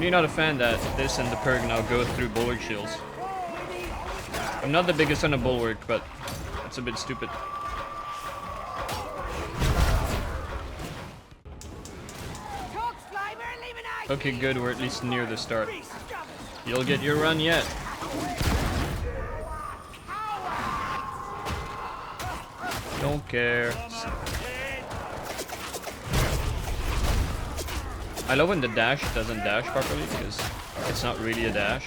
You're not a fan that this and the perk now go through bulwark shields. I'm not the biggest fan of bulwark, but it's a bit stupid. Okay, good, we're at least near the start. You'll get your run yet. Don't care. I love when the dash doesn't dash properly because it's not really a dash.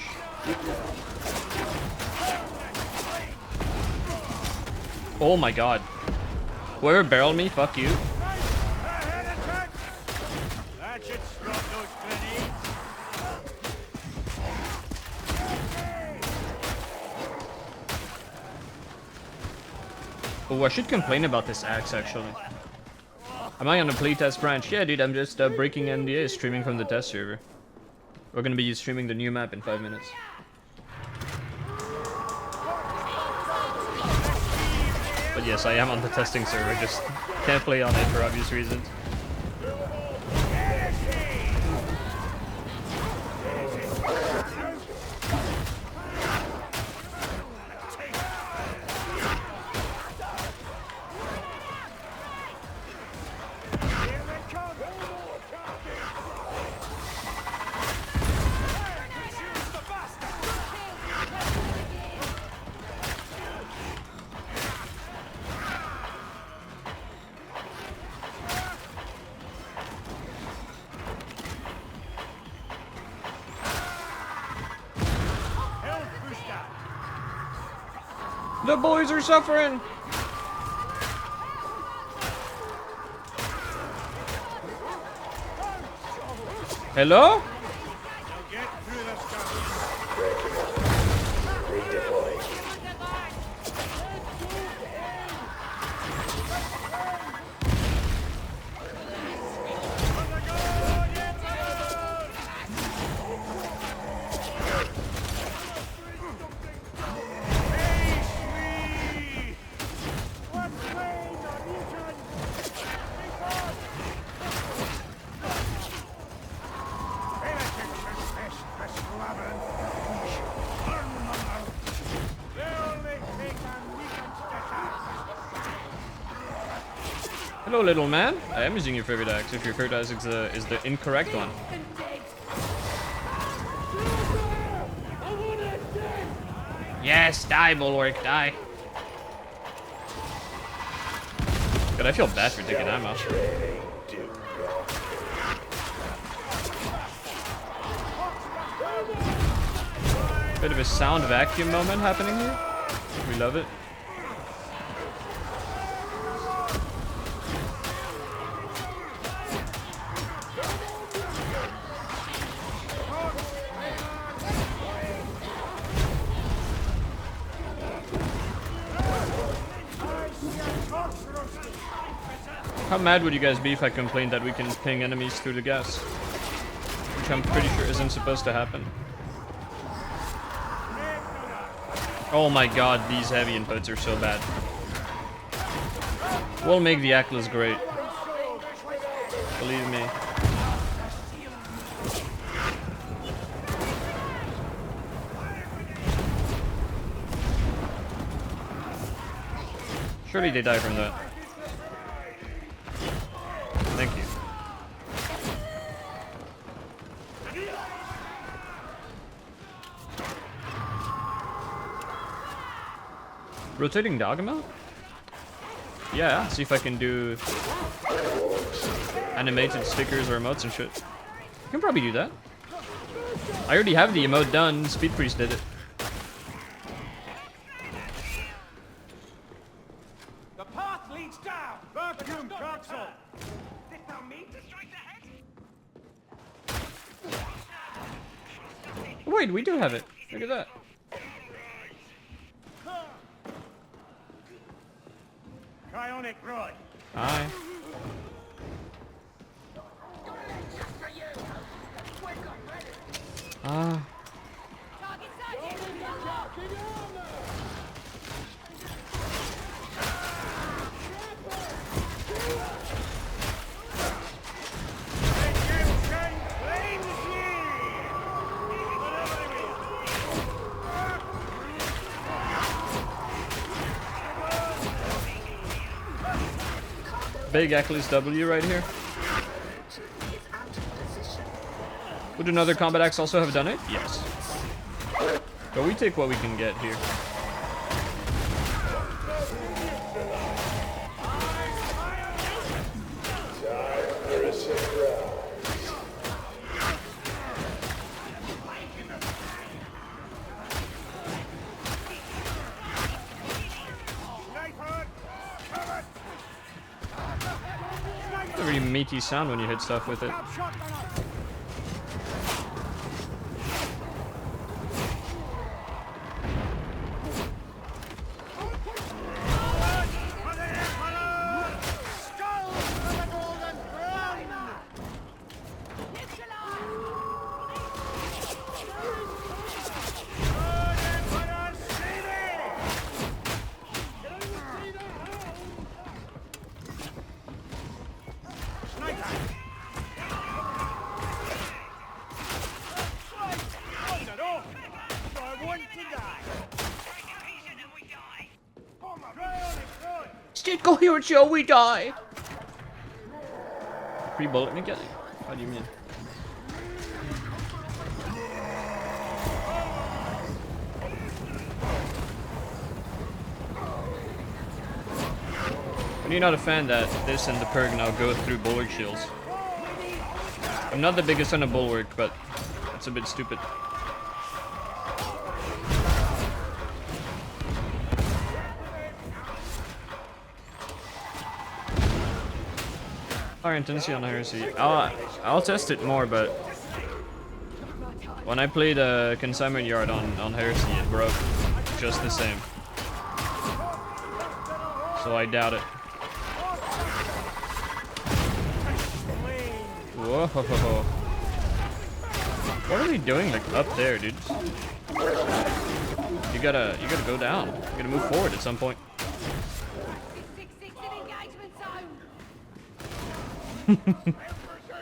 Oh my god. Whoever barreled me, fuck you. Oh, I should complain about this axe actually. Am I on a playtest branch? Yeah, dude, I'm just breaking NDA, streaming from the test server. We're gonna be streaming the new map in 5 minutes. But yes, I am on the testing server, just can't play on it for obvious reasons. The boys are suffering! Hello? Hello, little man. I am using your favorite axe if your favorite axe is the incorrect one. Yes, die, bulwark, die. God, I feel bad for taking ammo. Bit of a sound vacuum moment happening here. We love it. How mad would you guys be if I complained that we can ping enemies through the gas? Which I'm pretty sure isn't supposed to happen. Oh my god, these heavy inputs are so bad. We'll make the Atlas great. Believe me. Surely they die from that. Thank you. Rotating dog amount? Yeah, see if I can do animated stickers or emotes and shit. I can probably do that. I already have the emote done. Speed Priest did it. The path leads down. Vacuum Coxel. Did thou mean to strike the head? Wait, we do have it. Look at that. Cryonic Rod. Aye. Ah. Big Eccles W right here. Would another combat axe also have done it? Yes. But we take what we can get here. It's a very meaty sound when you hit stuff with it. State coherence, show we die. Free bullet me getting? How do you mean? Are you not a fan that this and the perk now go through bulwark shields? I'm not the biggest fan of bulwark, but it's a bit stupid. Fire intensity on Heresy. I'll test it more, but when I played Consignment Yard on Heresy, it broke just the same. So I doubt it. Whoa! What are they doing like up there, dude? You gotta go down. You gotta move forward at some point.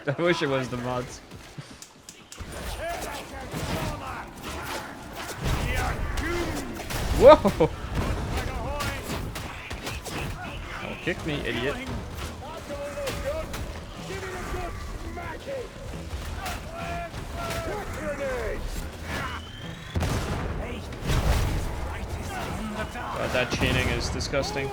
I wish it was the mods. Whoa! Oh, kick me, idiot. God, that chaining is disgusting.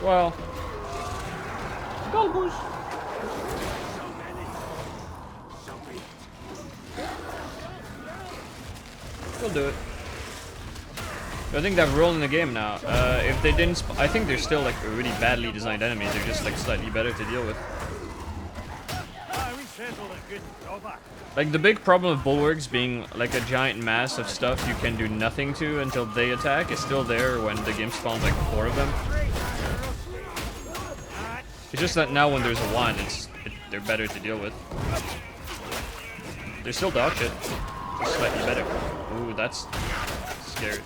Well, go boost. We'll do it. I think they've rolled in the game now. If they didn't, I think they're still like really badly designed enemies. They're just like slightly better to deal with. Like the big problem of bulwarks being like a giant mass of stuff you can do nothing to until they attack is still there when the game spawns like 4 of them. It's just that now when there's a 1, they're better to deal with. They're still dog shit, just slightly better. Ooh, that's scary.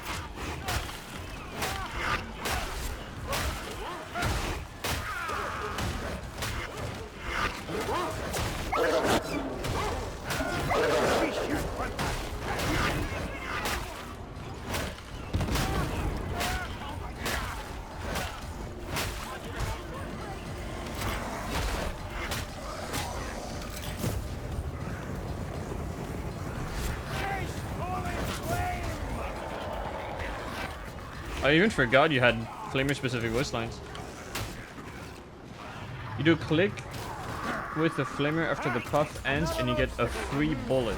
I even forgot you had flamer specific voice lines. You do click with the flamer after the puff ends and you get a free bullet.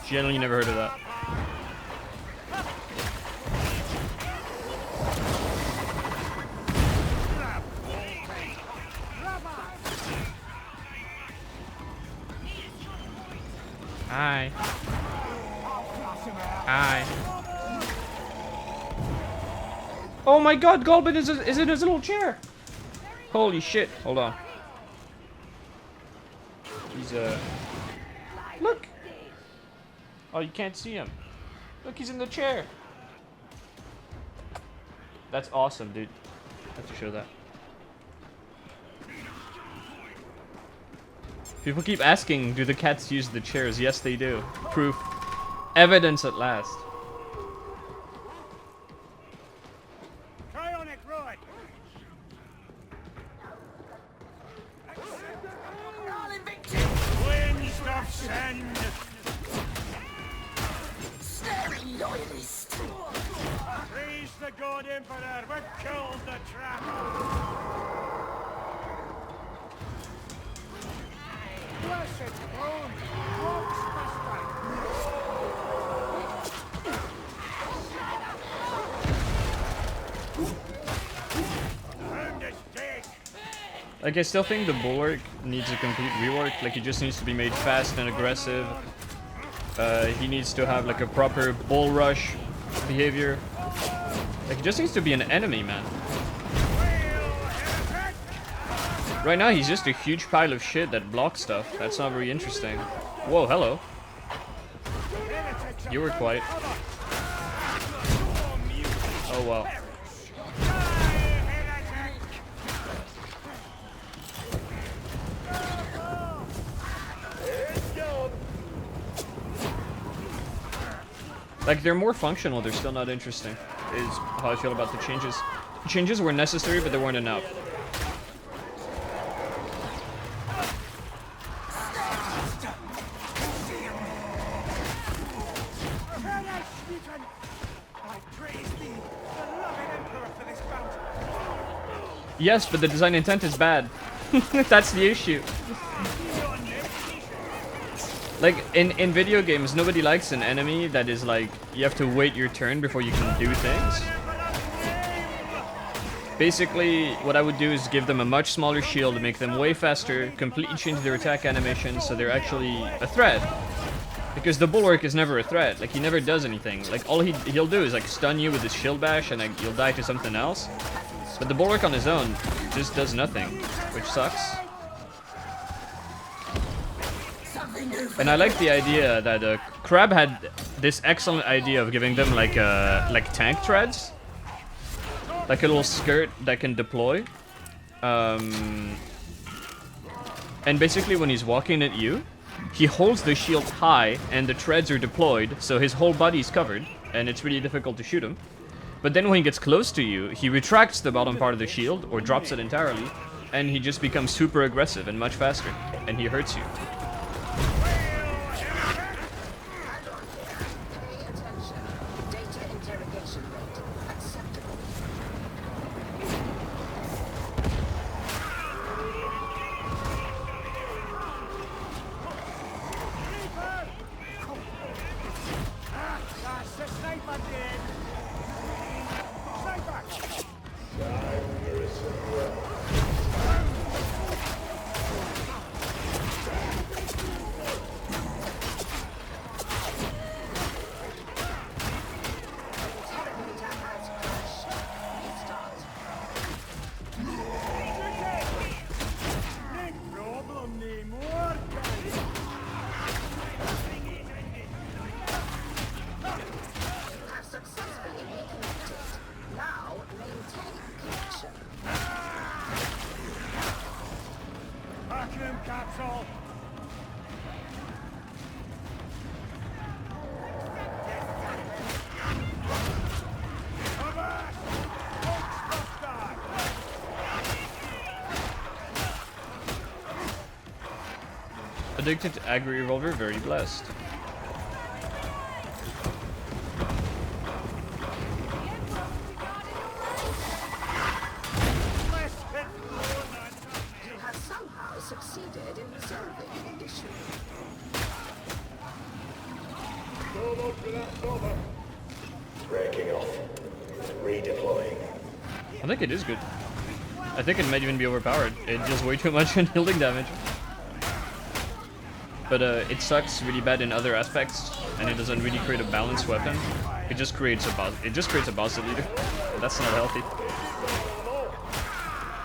Generally never heard of that. Hi. Hi. Oh my god, Golbin is in his little chair! Holy shit, hold on. He's look! Oh, you can't see him. Look, he's in the chair. That's awesome, dude. I have to show that. People keep asking, do the cats use the chairs? Yes, they do. Proof. Evidence at last. Cryonic rod. Winds of sand. Staring loyalist. Praise the God Emperor. We've killed the trap. Blessed throne. Walks Like, I still think the bulwark needs a complete rework. Like, he just needs to be made fast and aggressive. He needs to have like a proper bull rush behavior. Like, he just needs to be an enemy, man. Right now, he's just a huge pile of shit that blocks stuff. That's not very interesting. Whoa, hello. You were quiet. Oh, wow. Like, they're more functional, they're still not interesting, is how I feel about the changes. The changes were necessary, but they weren't enough. Yes, but the design intent is bad. That's the issue. Like, in video games, nobody likes an enemy that is like, you have to wait your turn before you can do things. Basically, what I would do is give them a much smaller shield, make them way faster, completely change their attack animation so they're actually a threat. Because the bulwark is never a threat, like he never does anything. Like, all he'll do is like stun you with his shield bash and like, you'll die to something else. But the bulwark on his own just does nothing, which sucks. And I like the idea that Crab had this excellent idea of giving them like tank treads, like a little skirt that can deploy. And basically, when he's walking at you, he holds the shield high, and the treads are deployed, so his whole body's covered, and it's really difficult to shoot him. But then when he gets close to you, he retracts the bottom part of the shield, or drops it entirely, and he just becomes super aggressive and much faster, and he hurts you. Addicted to Agri Revolver, very blessed. You have somehow succeeded in resolving the issue. Breaking off. Redeploying. I think it is good. I think it might even be overpowered. It does way too much in healing damage. But it sucks really bad in other aspects, and it doesn't really create a balanced weapon. It just creates a boss. It just creates a boss leader. That's not healthy.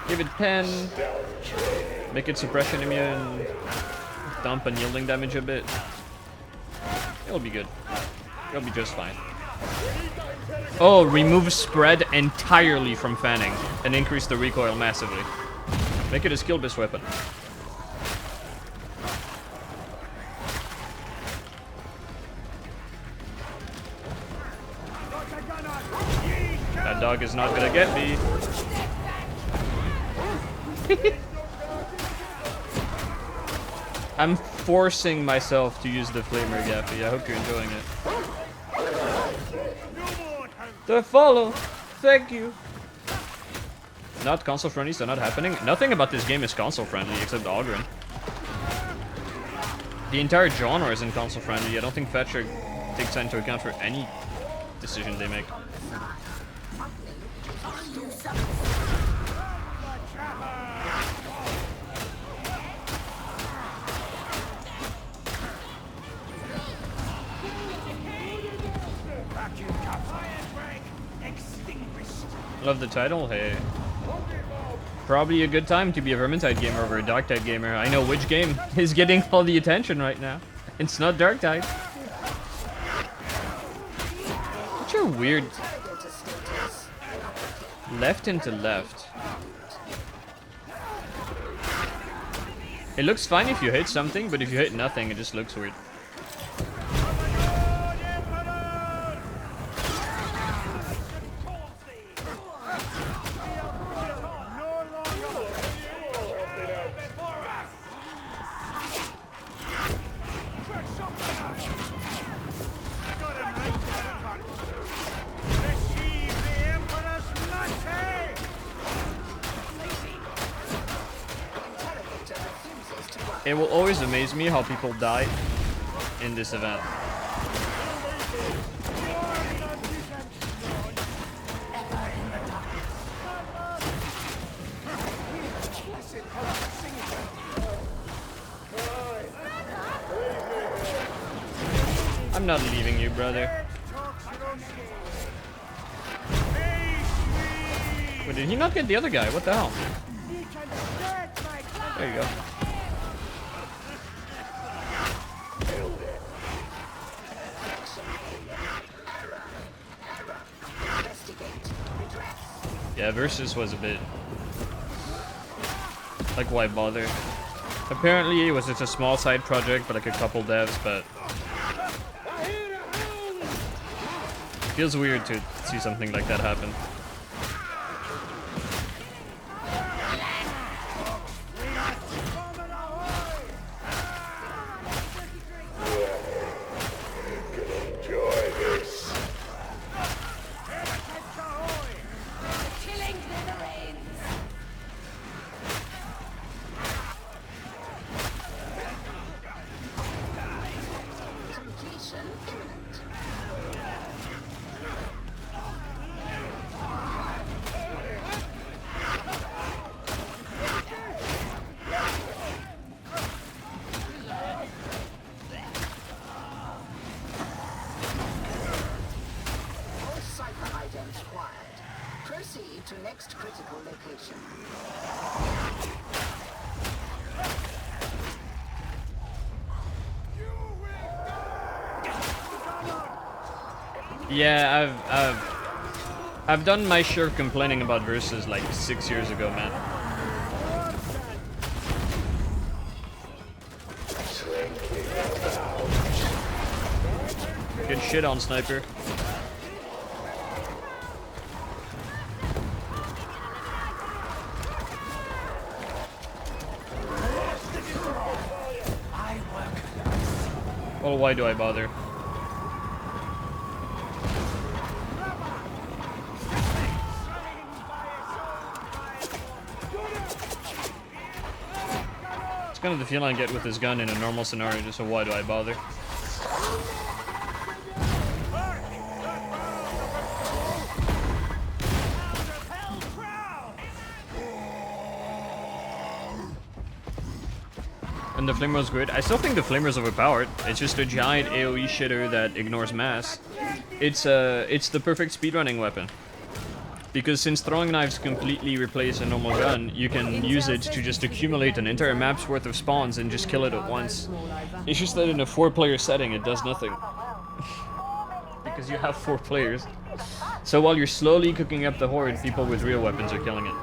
Give it 10. Make it suppression immune. Dump unyielding damage a bit. It'll be good. It'll be just fine. Oh, remove spread entirely from fanning and increase the recoil massively. Make it a skill-based weapon. That dog is not gonna get me. I'm forcing myself to use the flamer, Gappy. I hope you're enjoying it. The follow. Thank you. Not console friendly, so not happening. Nothing about this game is console friendly except Ogren. The entire genre isn't console friendly. I don't think Fetcher takes that into account for any decision they make. Love the title, hey. Probably a good time to be a Vermintide gamer over a Darktide gamer. I know which game is getting all the attention right now. It's not Darktide. What's your weird... Left into left. It looks fine if you hit something, but if you hit nothing, it just looks weird. It will always amaze me how people die in this event. I'm not leaving you, brother. Wait, did he not get the other guy? What the hell? There you go. Yeah, Versus was a bit... like, why bother? Apparently it was just a small side project, but like a couple devs, but... it feels weird to see something like that happen. Proceed to next critical location. Yeah, I've done my share of complaining about Versus like 6 years ago, man. Good shit on Sniper. Well, why do I bother? It's kind of the feeling I get with this gun in a normal scenario, just so why do I bother? And the Flamer was great. I still think the Flamer is overpowered. It's just a giant AoE shitter that ignores mass. It's the perfect speedrunning weapon. Because since throwing knives completely replace a normal gun, you can use it to just accumulate an entire map's worth of spawns and just kill it at once. It's just that in a 4-player setting, it does nothing. because you have 4 players. So while you're slowly cooking up the horde, people with real weapons are killing it.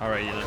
Alright, Ethan.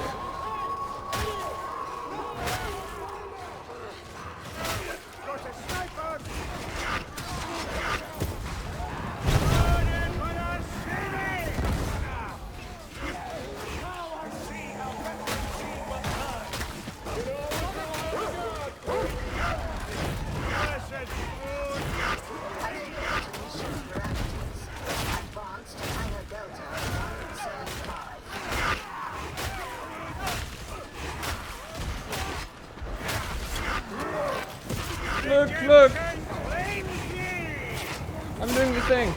Look, look! I'm doing the thing.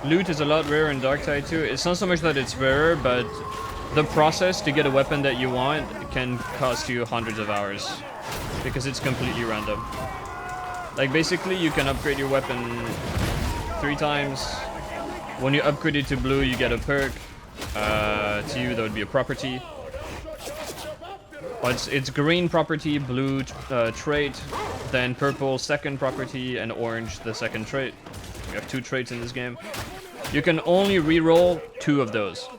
Loot is a lot rarer in Darktide too. It's not so much that it's rarer, but the process to get a weapon that you want can cost you hundreds of hours because it's completely random. Like basically you can upgrade your weapon 3 times. When you upgrade it to blue, you get a perk. To you, that would be a property. Well, it's green property, blue trait, then purple second property, and orange the second trait. You have 2 traits in this game. You can only reroll 2 of those.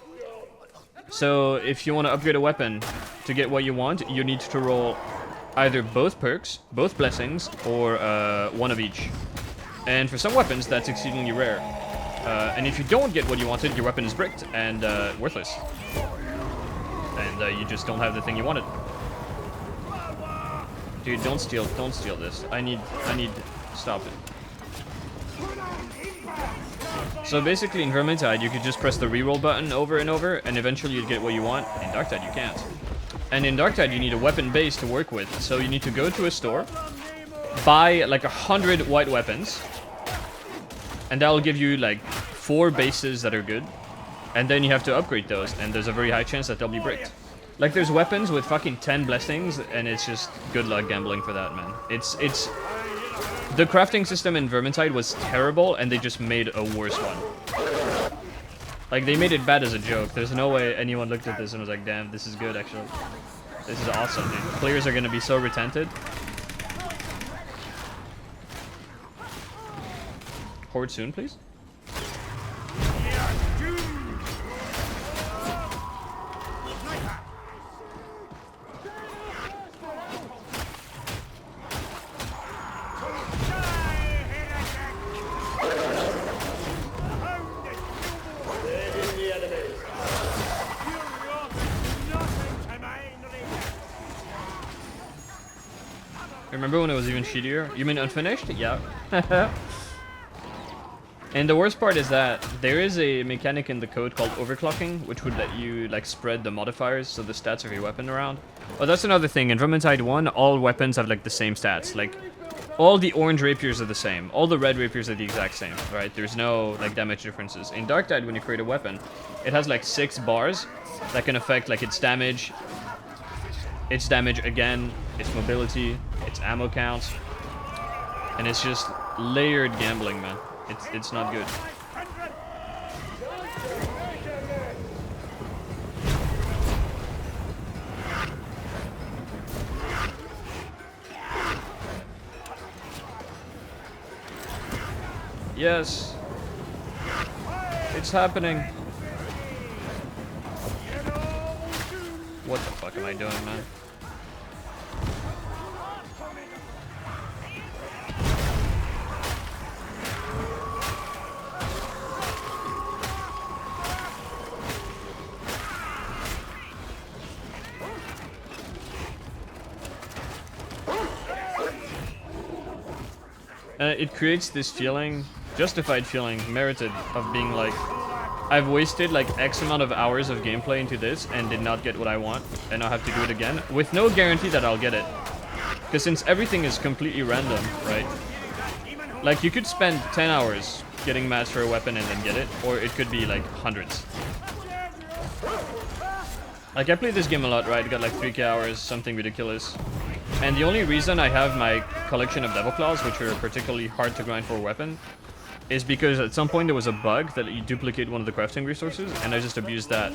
So if you want to upgrade a weapon to get what you want, you need to roll either both perks, both blessings, or 1 of each. And for some weapons, that's exceedingly rare. And if you don't get what you wanted, your weapon is bricked and worthless. And you just don't have the thing you wanted. Dude, don't steal this. I need, stop it. So basically in Vermintide, you could just press the reroll button over and over, and eventually you'd get what you want. In Darktide, you can't. And in Darktide, you need a weapon base to work with. So you need to go to a store, buy like 100 white weapons, and that'll give you like 4 bases that are good. And then you have to upgrade those, and there's a very high chance that they'll be bricked. Like there's weapons with fucking 10 blessings, and it's just good luck gambling for that, man. It's the crafting system in Vermintide was terrible, and they just made a worse one. Like they made it bad as a joke. There's no way anyone looked at this and was like, damn, this is good actually. This is awesome, dude. Players are gonna be so retented. Horde soon, please. Remember when it was even shittier? You mean unfinished? Yeah. And the worst part is that there is a mechanic in the code called overclocking, which would let you like spread the modifiers, so the stats of your weapon around. Oh, that's another thing. In Vermintide 1, all weapons have like the same stats. Like all the orange rapiers are the same. All the red rapiers are the exact same, right? There's no like damage differences. In Darktide, when you create a weapon, it has like 6 bars that can affect like its damage again, its mobility, its ammo counts, and it's just layered gambling, man. It's not good. Yes, it's happening. What the fuck am I doing, man? It creates this feeling, justified feeling, merited, of being like, I've wasted like X amount of hours of gameplay into this and did not get what I want, and I'll have to do it again, with no guarantee that I'll get it. Because since everything is completely random, right? Like, you could spend 10 hours getting mats for a weapon and then get it, or it could be like hundreds. Like, I played this game a lot, right? Got like 3k hours, something ridiculous. And the only reason I have my collection of Devil Claws, which are particularly hard to grind for a weapon, is because at some point there was a bug that you duplicate one of the crafting resources, and I just abused that.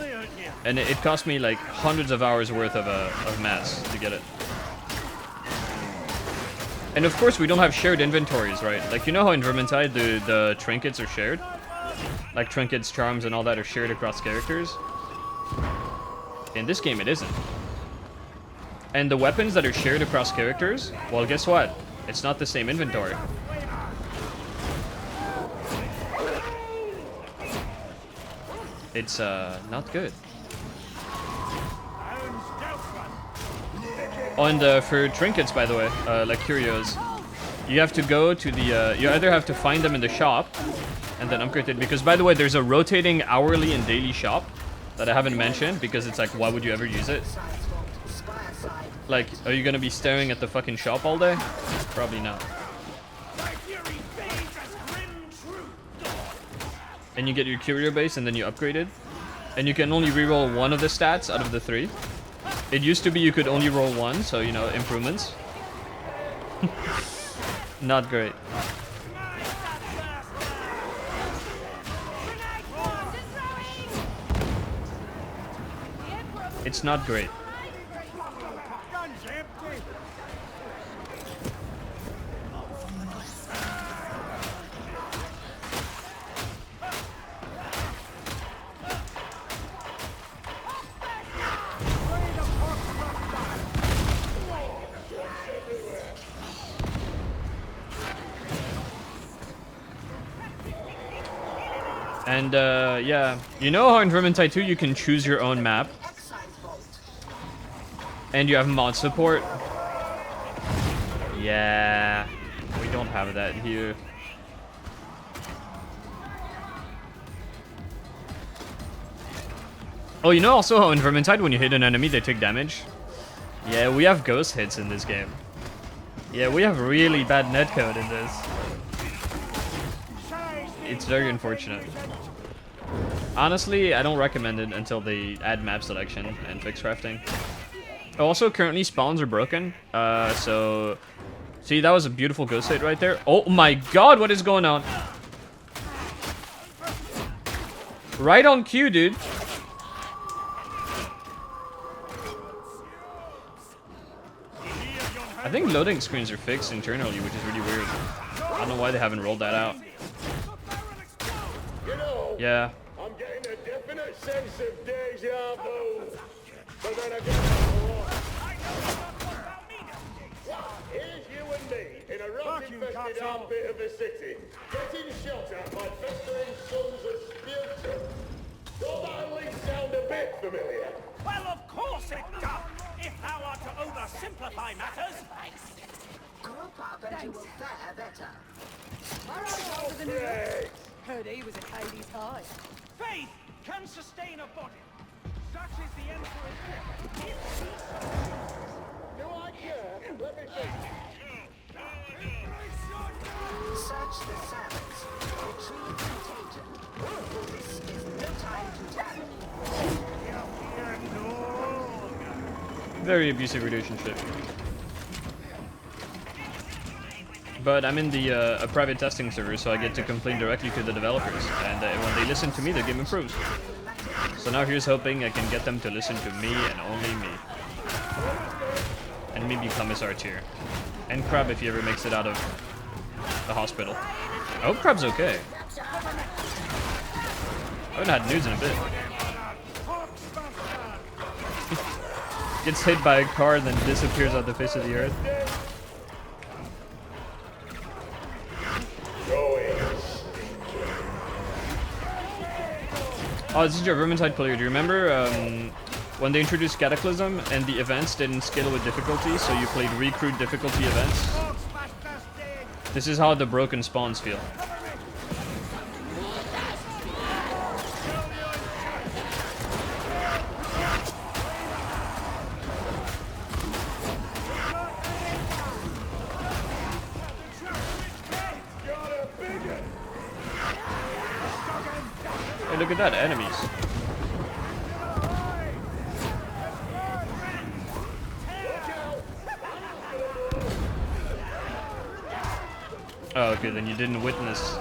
And it cost me like hundreds of hours worth of mats to get it. And of course we don't have shared inventories, right? Like, you know how in Vermintide the trinkets are shared? Like trinkets, charms, and all that are shared across characters? In this game it isn't. And the weapons that are shared across characters, well, guess what? It's not the same inventory. It's not good. And for trinkets, by the way, like curios, you have to go to the, you either have to find them in the shop and then upgrade it, because by the way, there's a rotating hourly and daily shop that I haven't mentioned, because it's like, why would you ever use it? Like, are you gonna be staring at the fucking shop all day? Probably not. And you get your curio base and then you upgrade it. And you can only reroll one of the stats out of the 3. It used to be you could only roll 1, so, you know, improvements. Not great. It's not great. And yeah, you know how in Vermintide 2 you can choose your own map? And you have mod support? Yeah, we don't have that here. Oh, you know also how in Vermintide when you hit an enemy they take damage? Yeah, we have ghost hits in this game. Yeah, we have really bad netcode in this. It's very unfortunate. Honestly, I don't recommend it until they add map selection and fix crafting. Also, currently spawns are broken. So... See, that was a beautiful ghost hit right there. Oh my god, what is going on? Right on cue, dude. I think loading screens are fixed internally, which is really weird. I don't know why they haven't rolled that out. Yeah. I'm getting a definite sense of deja vu. But then again, here's you and me in a rock-infested outfit of the city, getting shot at by festering sons of sputum. Don't that at least sound a bit familiar? Well, of course it does. If thou art to oversimplify matters. Group up and you will fare better. Heard he was a Hades high. Faith can sustain a body. Such is the Emperor's Do I care? Let me think. Search the sands. Retrieve contagion. This is no time to tarry. Very abusive relationship. But I'm in the a private testing server, so I get to complain directly to the developers. And when they listen to me, the game improves. So now here's hoping I can get them to listen to me and only me. And maybe Commissar tier. And Crab if he ever makes it out of the hospital. I hope Crab's okay. I haven't had news in a bit. Gets hit by a car and then disappears off the face of the earth. Oh, this is your Vermintide player. Do you remember when they introduced Cataclysm and the events didn't scale with difficulty, so you played recruit difficulty events? This is how the broken spawns feel. Hey, look at that, enemies. Oh, okay, then you didn't witness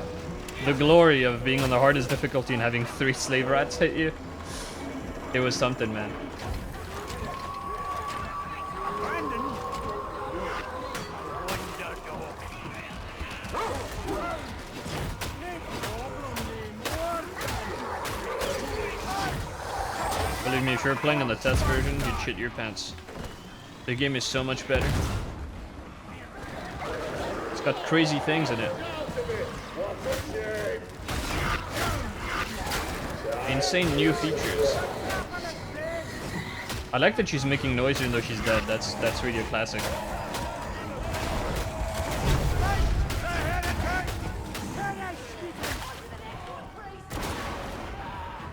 the glory of being on the hardest difficulty and having 3 slave rats hit you. It was something, man. Believe me, if you were playing on the test version, you'd shit your pants. The game is so much better. It's got crazy things in it. Insane new features. I like that she's making noise even though she's dead. That's really a classic.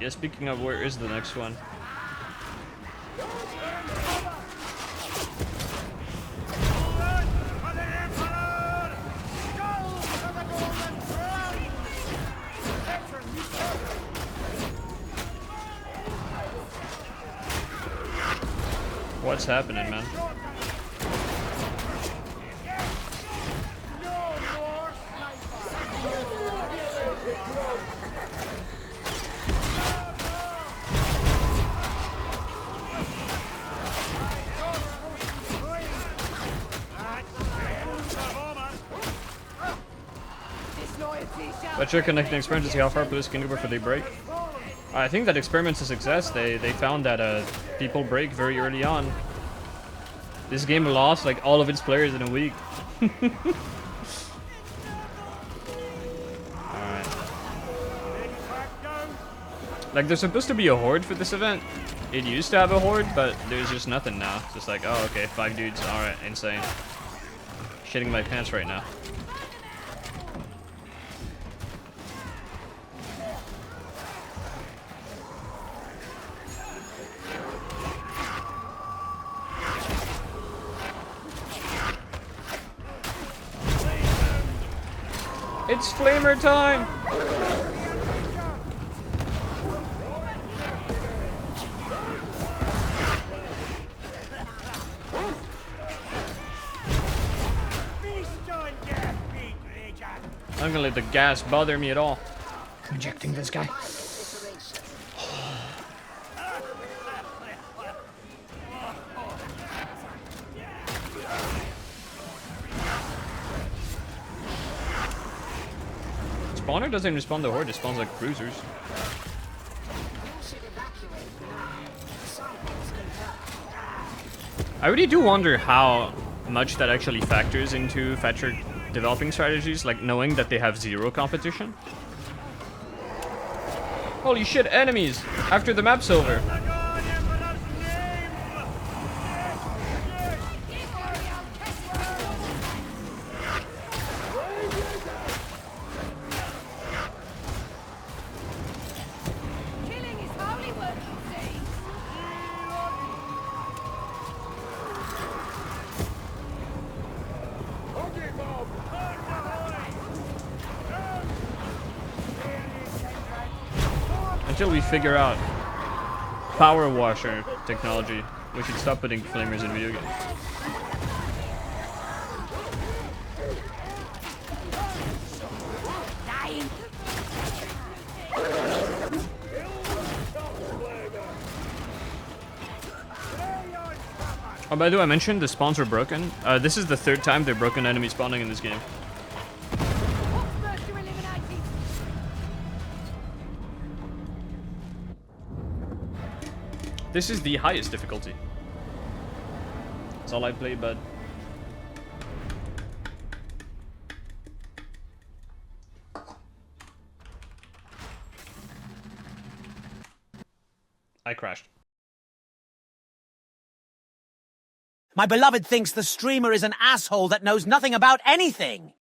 Yeah, speaking of, where is the next one? What's happening, man? But sure, connecting experiments to see how far police can go before they break. I think that experiment's a success. They found that people break very early on. This game lost like all of its players in a week. Alright. Like, there's supposed to be a horde for this event. It used to have a horde, but there's just nothing now. Just like, oh, okay, 5 dudes. Alright, insane. Shitting my pants right now. It's flamer time! I'm gonna let the gas bother me at all. Rejecting this guy. Spawner doesn't respond to horde, it spawns like cruisers. I really do wonder how much that actually factors into Thatcher developing strategies, like knowing that they have 0 competition. Holy shit, enemies! After the map's over. Until we figure out power washer technology, we should stop putting flamers in video games. Oh, by the way, I mentioned the spawns were broken. This is the 3rd time they're broken enemy spawning in this game. This is the highest difficulty. That's all I play, bud. I crashed. My beloved thinks the streamer is an asshole that knows nothing about anything.